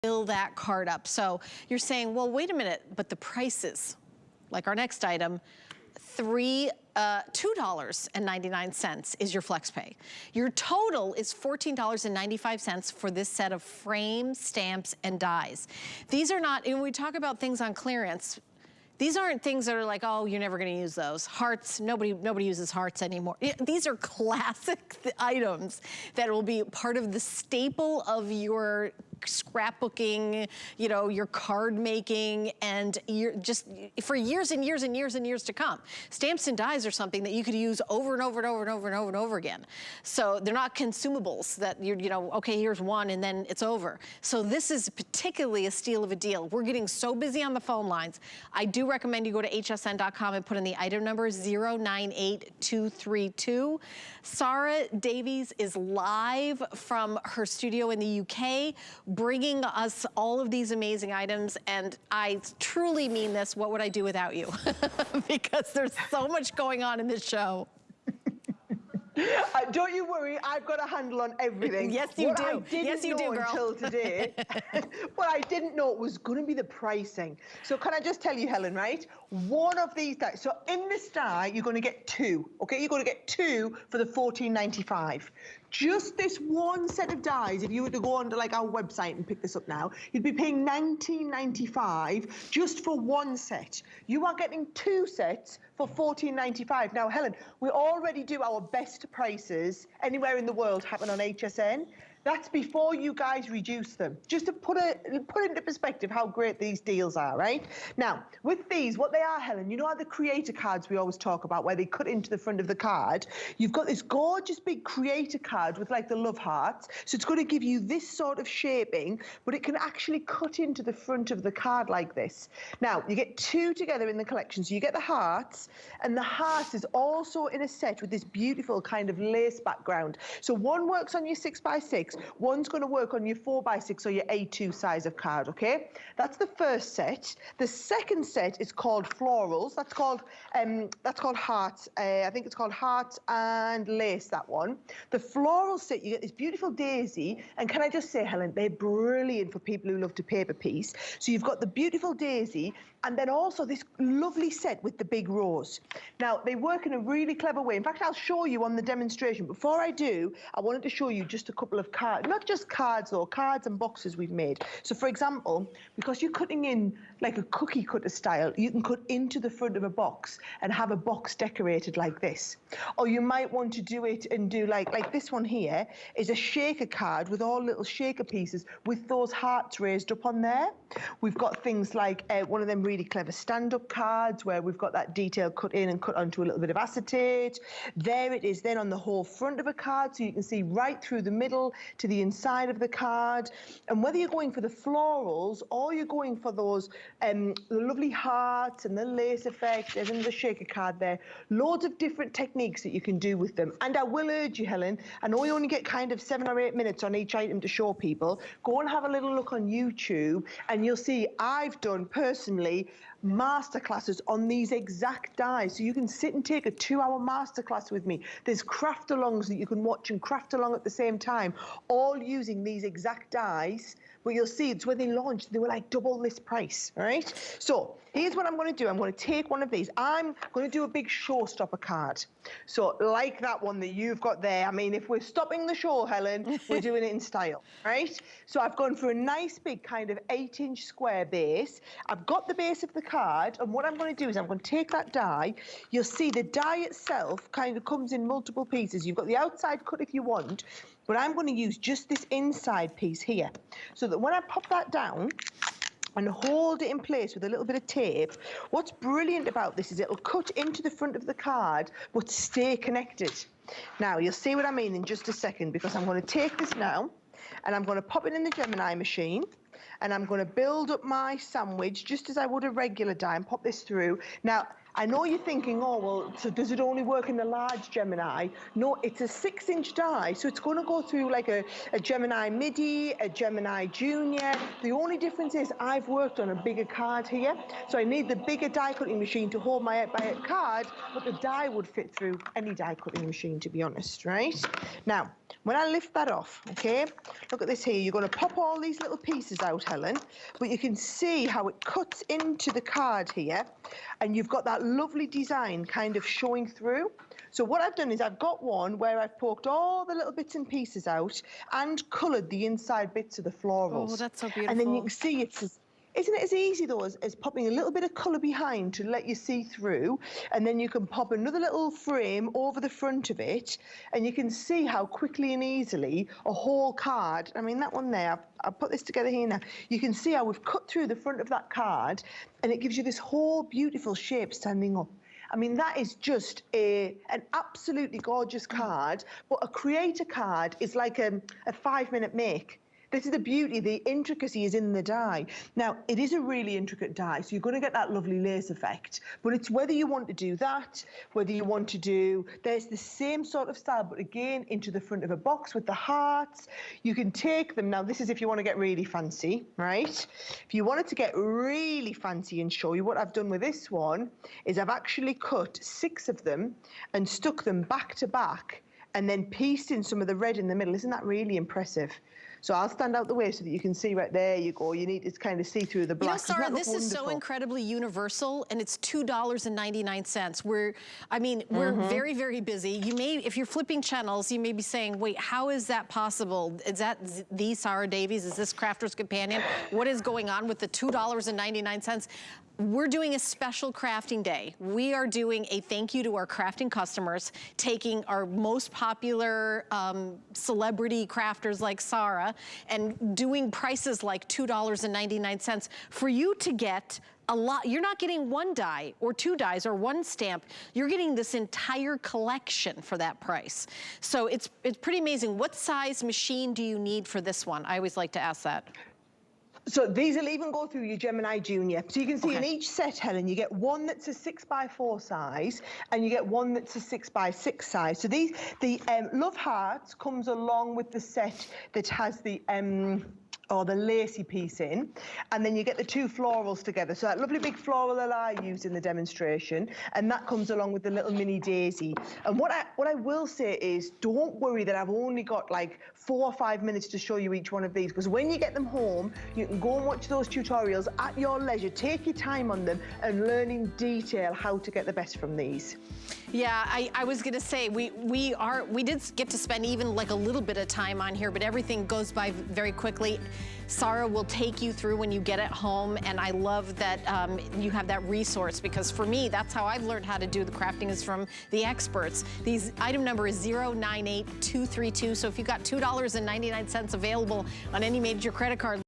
fill that card up. So you're saying, well, wait a minute, but the prices, like our next item, $2.99 is your flex pay. Your total is $14.95 for this set of frames, stamps, and dies. These are not, when we talk about things on clearance, these aren't things that are like, oh, you're never gonna use those. Hearts, nobody uses hearts anymore. These are classic items that will be part of the staple of your scrapbooking, you know, your card making, and you're just for years and years and years and years to come. Stamps and dies are something that you could use over and over and over and over and over and over again. So they're not consumables that you're, you know, okay, here's one and then it's over. So this is particularly a steal of a deal. We're getting so busy on the phone lines. I do recommend you go to hsn.com and put in the item number 098232. Sarah Davies is live from her studio in the UK, bringing us all of these amazing items, and I truly mean this, what would I do without you? Because there's so much going on in this show. Don't you worry, I've got a handle on everything. Yes, you do. Yes, you do, girl. Until today, what I didn't know was going to be the pricing. So can I just tell you, Helen, right? One of these dies. So in this die, you're going to get two. Okay, you're going to get two for the $14.95. Just this one set of dies, if you were to go onto like our website and pick this up now, you'd be paying $19.95 just for one set. You are getting two sets for $14.95. Now, Helen, we already do our best prices anywhere in the world happen on HSN. That's before you guys reduce them. Just to put into perspective how great these deals are, right? Now, with these, what they are, Helen, you know how the creator cards we always talk about, where they cut into the front of the card? You've got this gorgeous big creator card with like the love hearts. So it's going to give you this sort of shaping, but it can actually cut into the front of the card like this. Now, you get two together in the collection. So you get the hearts, and the heart is also in a set with this beautiful kind of lace background. So one works on your 6x6, one's going to work on your 4x6 or your A2 size of card, okay? That's the first set. The second set is called florals. That's called hearts. I think it's called hearts and lace, that one. The floral set, you get this beautiful daisy, and can I just say, Helen, they're brilliant for people who love to paper piece. So you've got the beautiful daisy, and then also this lovely set with the big rose. Now, they work in a really clever way. In fact, I'll show you on the demonstration. Before I do, I wanted to show you just a couple of cards. Not just cards, though, cards and boxes we've made. So, for example, because you're cutting in like a cookie cutter style, you can cut into the front of a box and have a box decorated like this. Or you might want to do it and do like this one here is a shaker card with all little shaker pieces with those hearts raised up on there. We've got things like one of them really clever stand-up cards where we've got that detail cut in and cut onto a little bit of acetate. There it is then on the whole front of a card, so you can see right through the middle to the inside of the card. And whether you're going for the florals or you're going for those the lovely hearts and the lace effect and then the shaker card there, loads of different techniques that you can do with them. And I will urge you, Helen, I know you only get kind of 7 or 8 minutes on each item to show people. Go and have a little look on YouTube and you'll see I've done personally masterclasses on these exact dies, so you can sit and take a 2-hour masterclass with me. There's craft alongs that you can watch and craft along at the same time, all using these exact dies. But you'll see it's when they launched, they were like double this price, all right? So here's what I'm going to do. I'm going to take one of these. I'm going to do a big showstopper card. So like that one that you've got there. I mean, if we're stopping the show, Helen, we're doing it in style, right? So I've gone for a nice big kind of 8-inch square base. I've got the base of the card, and what I'm going to do is I'm going to take that die. You'll see the die itself kind of comes in multiple pieces. You've got the outside cut if you want, but I'm going to use just this inside piece here, so that when I pop that down and hold it in place with a little bit of tape, what's brilliant about this is it'll cut into the front of the card, but stay connected. Now, you'll see what I mean in just a second, because I'm going to take this now, and I'm going to pop it in the Gemini machine, and I'm going to build up my sandwich just as I would a regular die and pop this through. Now, I know you're thinking, oh, well, so does it only work in the large Gemini? No, it's a 6-inch die, so it's going to go through like a Gemini Midi, a Gemini Junior. The only difference is I've worked on a bigger card here, so I need the bigger die cutting machine to hold my card, but the die would fit through any die cutting machine, to be honest, right? Now, when I lift that off, okay, look at this here. You're going to pop all these little pieces out, Helen, but you can see how it cuts into the card here, and you've got that lovely design kind of showing through. So what I've done is I've got one where I've poked all the little bits and pieces out and coloured the inside bits of the florals. Oh, that's so beautiful. And then you can see isn't it as easy though as popping a little bit of colour behind to let you see through, and then you can pop another little frame over the front of it, and you can see how quickly and easily a whole card, I mean that one there, I'll put this together here now, you can see how we've cut through the front of that card, and it gives you this whole beautiful shape standing up. I mean, that is just an absolutely gorgeous card, but a creator card is like a 5-minute make. This is the beauty, the intricacy is in the die. Now, it is a really intricate die, so you're going to get that lovely lace effect, but it's whether you want to do that, whether you want to do, there's the same sort of style, but again, into the front of a box with the hearts. You can take them, now this is if you want to get really fancy, right? If you wanted to get really fancy and show you what I've done with this one, is I've actually cut 6 of them and stuck them back to back and then pieced in some of the red in the middle. Isn't that really impressive? So I'll stand out the way so that you can see right there you go. You need to kind of see through the black. You know, Sarah, this is so incredibly universal, and it's $2.99. We're very, very busy. You may, if you're flipping channels, you may be saying, wait, how is that possible? Is that the Sarah Davies? Is this Crafter's Companion? What is going on with the $2.99? We're doing a special crafting day. We are doing a thank you to our crafting customers, taking our most popular celebrity crafters like Sarah and doing prices like $2.99 for you to get a lot. You're not getting one die or 2 dies or 1 stamp. You're getting this entire collection for that price. So it's pretty amazing. What size machine do you need for this one? I always like to ask that. So these will even go through your Gemini Junior. So you can see in each set, Helen, you get one that's a 6x4 size, and you get one that's a 6x6 size. So the Love Hearts comes along with the set that has the lacy piece in, and then you get the 2 florals together. So that lovely big floral that I used in the demonstration, and that comes along with the little mini daisy. And what I will say is, don't worry that I've only got like 4 or 5 minutes to show you each one of these, because when you get them home, you can go and watch those tutorials at your leisure, take your time on them, and learn in detail how to get the best from these. Yeah, I was gonna say, we did get to spend even like a little bit of time on here, but everything goes by very quickly. Sarah will take you through when you get it home, and I love that you have that resource, because for me, that's how I've learned how to do the crafting, is from the experts. Item number is 098232, so if you've got $2.99 available on any major credit card,